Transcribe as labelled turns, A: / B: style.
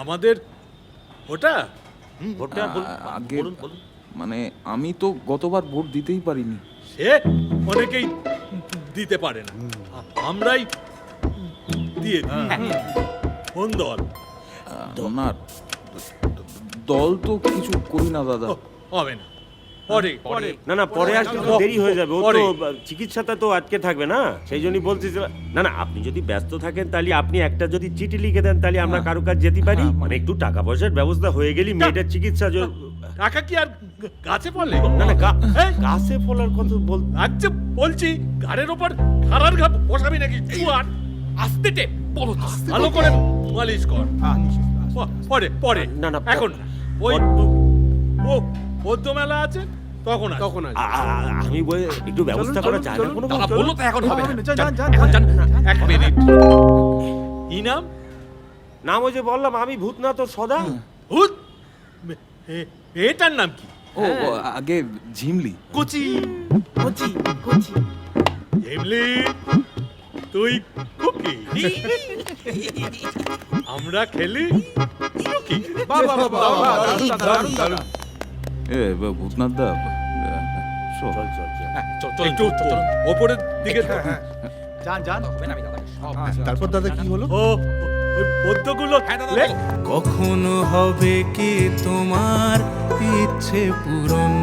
A: আমাদের ওটা
B: ভোটটা
C: আগে
B: বলুন বলুন।
C: মানে আমি তো গতবার ভোট দিতেই পারিনি।
A: সে অনেকেই দিতে পারে না, আমরাই দিয়ে দিই। কোন দল?
C: ওনার দল তো কিছু করি না দাদা।
A: হবে না, পরে পরে
B: না না, পরে আসলে তো দেরি হয়ে যাবে। ও তো চিকিৎসাটা তো আটকে থাকবে না, সেই জন্যই বলছি যে না না, আপনি যদি ব্যস্ত থাকেন তাহলে আপনি একটা যদি চিঠি লিখে দেন তাহলে আমরা কারো কাছে যেতে পারি। মানে একটু টাকা পয়সার ব্যবস্থা হয়ে গেলি মেয়েটার চিকিৎসা
A: টাকা কি আর গাছে পড়লে?
B: না না, গাছে ফলার কথা বল।
A: আচ্ছা বলছি, ঘাড়ের ওপর খাড়ার ঘা বসাবি নাকি? চুয়ার আস্তে টেপ বলো, ভালো করে মালিশ কর। পরে পরে
B: না না,
A: এখন না। ওই ও বৌদ্ধ মেলা আছে তখন
B: আমি বই একটু ব্যবস্থা করা যায় না কোনো?
A: বললো তো এখন হবে না। এখন যান, এক মিনিট। কি নাম?
B: নাম ওই যে বললাম আমি ভূত না তো সদা।
A: ভূত? এটার নাম কি?
C: ও আগে ঝিমলি।
A: কুচি কুচি কুচি। এমলি তুই কুকি, আমরা খেলি কুকি।
C: ভূতনাথ দা
B: চল চল চল।
A: একটু ওপরের দিকে।
D: তারপর দাদা কি হলো?
A: ও ওই পদ্মগুলো লেখ।
E: কখনো হবে কি তোমার ইচ্ছে পূরণ?